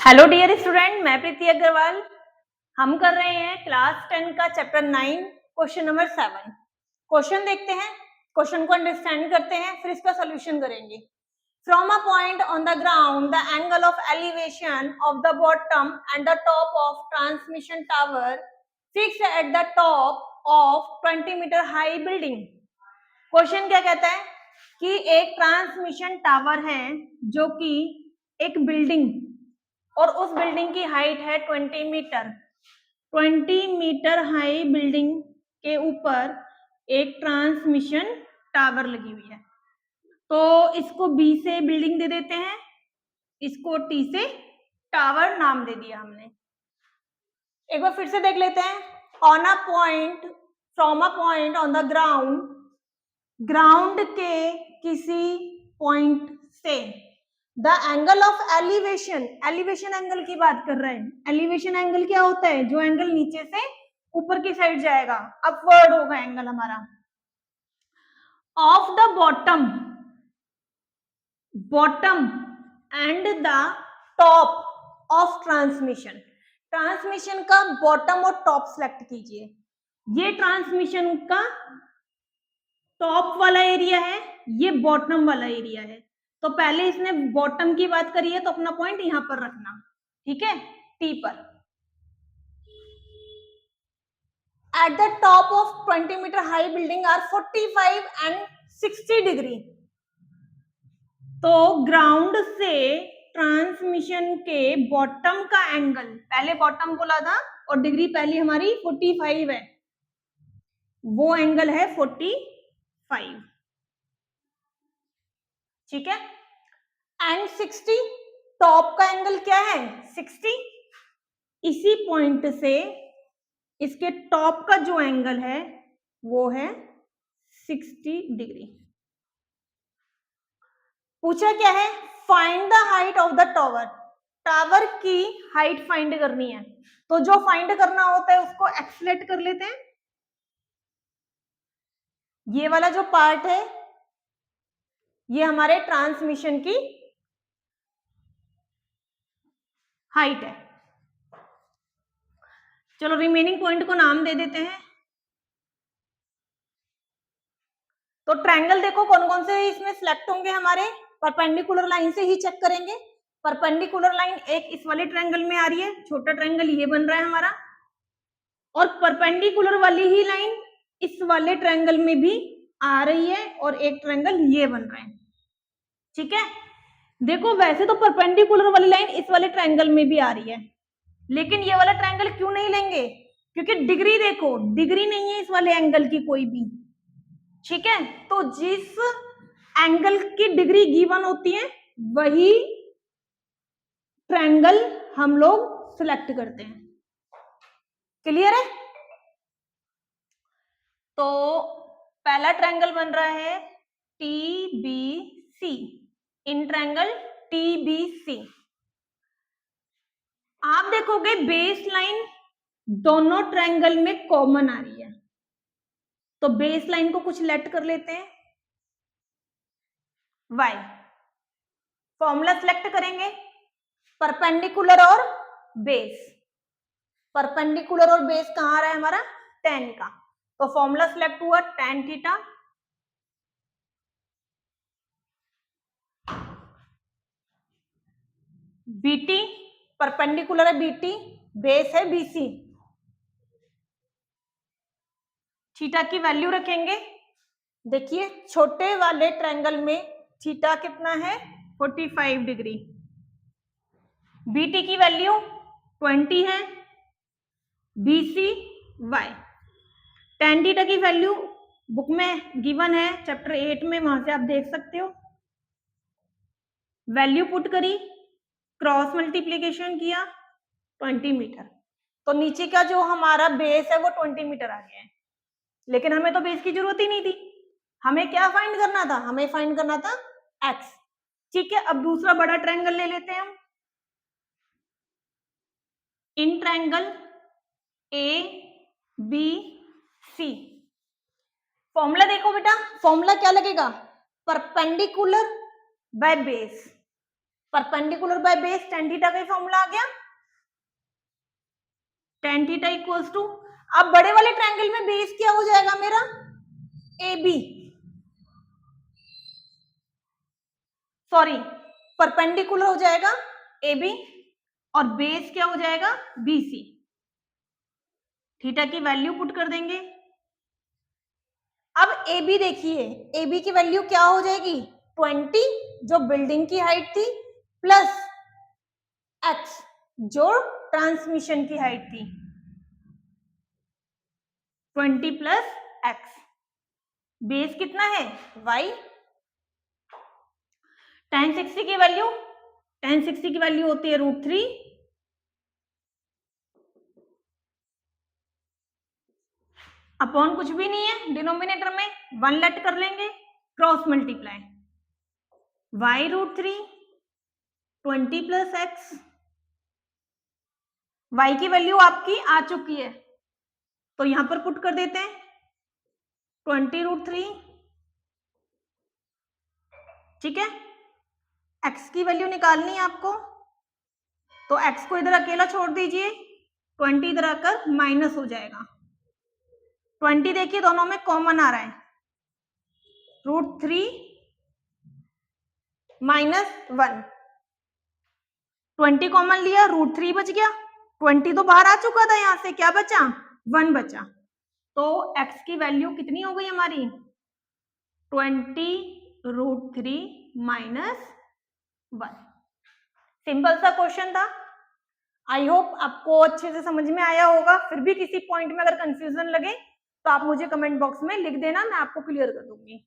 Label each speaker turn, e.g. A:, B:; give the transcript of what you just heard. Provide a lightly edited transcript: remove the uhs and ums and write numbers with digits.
A: Hello dear student, मैं प्रीति अग्रवाल। हम कर रहे हैं क्लास 10 का चैप्टर 9 क्वेश्चन नंबर 7। क्वेश्चन देखते हैं, क्वेश्चन को अंडरस्टैंड करते हैं, फिर इसका सोल्यूशन करेंगे। From a point on the ground the angle of elevation of the bottom and the top of transmission tower fix at the top of 20 metre high building. Question क्या कहता है कि एक ट्रांसमिशन टावर है जो कि एक बिल्डिंग और उस बिल्डिंग की हाइट है 20 मीटर। 20 मीटर हाई बिल्डिंग के ऊपर एक ट्रांसमिशन टावर लगी हुई है। तो इसको बी से बिल्डिंग दे देते हैं, इसको टी से टावर नाम दे दिया हमने। एक बार फिर से देख लेते हैं। On a point, from a point on the ground, ground के किसी पॉइंट से the angle of elevation, elevation angle की बात कर रहे हैं। एलिवेशन एंगल क्या होता है? जो एंगल नीचे से ऊपर की साइड जाएगा, अपवर्ड होगा एंगल हमारा। Of the bottom, bottom and the top of transmission, transmission का बॉटम और टॉप सेलेक्ट कीजिए। ये ट्रांसमिशन का टॉप वाला एरिया है, ये बॉटम वाला एरिया है। तो पहले इसने बॉटम की बात करी है तो अपना पॉइंट यहां पर रखना, ठीक है, टी पर। At the top of 20 metre high building are 45 and 60 degree. तो ग्राउंड से ट्रांसमिशन के बॉटम का एंगल, पहले बॉटम बोला था और डिग्री पहली हमारी 45 है, वो एंगल है 45, ठीक है। एंड 60, टॉप का एंगल क्या है? 60। इसी पॉइंट से इसके टॉप का जो एंगल है वो है 60 डिग्री। पूछा क्या है? Find the height of the tower, tower की हाइट फाइंड करनी है। तो जो फाइंड करना होता है उसको एक्सलेट कर लेते हैं। ये वाला जो पार्ट है ये हमारे ट्रांसमिशन की हाइट है। चलो रिमेनिंग पॉइंट को नाम दे देते हैं। तो ट्रायंगल देखो कौन कौन से इसमें सिलेक्ट होंगे हमारे, परपेंडिकुलर लाइन से ही चेक करेंगे। परपेंडिकुलर लाइन एक इस वाले ट्रायंगल में आ रही है, छोटा ट्रायंगल ये बन रहा है हमारा, और परपेंडिकुलर वाली ही लाइन इस वाले ट्रायंगल में भी आ रही है और एक ट्रायंगल ये बन रहा है, ठीक है। देखो वैसे तो परपेंडिकुलर वाली लाइन इस वाले ट्रायंगल में भी आ रही है, लेकिन ये वाला ट्रायंगल क्यों नहीं लेंगे? क्योंकि डिग्री देखो, डिग्री नहीं है इस वाले एंगल की कोई भी, ठीक है। तो जिस एंगल की डिग्री गिवन होती है वही ट्रायंगल हम लोग सिलेक्ट करते हैं। क्लियर है? तो पहला ट्रायंगल बन रहा है TBC, इन ट्रायंगल TBC। आप देखोगे बेस लाइन दोनों ट्रायंगल में कॉमन आ रही है, तो बेस लाइन को कुछ लेट कर लेते हैं y। फॉर्मूला सिलेक्ट करेंगे परपेंडिकुलर और बेस। परपेंडिकुलर और बेस कहां आ रहा है हमारा? tan का, तो फॉर्मूला सिलेक्ट हुआ tan थीटा। BT परपेंडिकुलर है, BT बेस है BC। थीटा की वैल्यू रखेंगे। देखिए छोटे वाले ट्रायंगल में थीटा कितना है? 45 डिग्री। BT की वैल्यू 20 है, BC y। tan थीटा की वैल्यू बुक में गिवन है चैप्टर 8 में, वहां से आप देख सकते हो। वैल्यू पुट करी, क्रॉस मल्टीप्लीकेशन किया, 20 मीटर। तो नीचे का जो हमारा बेस है वो 20 मीटर आ गया है, लेकिन हमें तो बेस की जरूरत ही नहीं थी। हमें क्या फाइंड करना था? हमें फाइंड करना था x, ठीक है। अब दूसरा बड़ा ट्रायंगल ले लेते हैं हम। इन ट्रायंगल ABC, फॉर्मूला देखो बेटा, फॉर्मूला क्या लगेगा? Perpendicular by base. Perpendicular by base tan theta का फॉर्मूला आ गया, tan थीटा इक्वल्स टू, अब बड़े वाले ट्रायंगल में बेस क्या हो जाएगा मेरा, AB, सॉरी परपेंडिकुलर हो जाएगा AB और बेस क्या हो जाएगा BC। थीटा की वैल्यू पुट कर देंगे। अब AB देखिए, AB की वैल्यू क्या हो जाएगी 20 जो बिल्डिंग की हाइट थी प्लस x जो ट्रांसमिशन की हाइट थी, 20 प्लस x, बेस कितना है y, tan 60 की वैल्यू, tan 60 की वैल्यू होती है √3 अपॉन कुछ भी नहीं है, डिनोमिनेटर में 1 लेट कर लेंगे, cross multiply y √3 20 plus x, y की वैल्यू आपकी आ चुकी है तो यहां पर पुट कर देते हैं 20 √3, ठीक है। x की वैल्यू निकालनी है आपको तो x को इधर अकेला छोड़ दीजिए, 20 इधर आकर माइनस हो जाएगा, 20 देखिए दोनों में कॉमन आ रहा है, √3 माइनस 1, 20 कॉमन लिया, √3 बच गया, 20 तो बाहर आ चुका था, यहां से क्या बचा 1 बचा, तो x की वैल्यू कितनी हो गई हमारी 20 √3 माइनस 1। सिंपल सा क्वेश्चन था, आई होप आपको अच्छे से समझ में आया होगा। फिर भी किसी पॉइंट में अगर कंफ्यूजन लगे तो आप मुझे कमेंट बॉक्स में लिख देना, मैं आपको क्लियर कर दूंगी।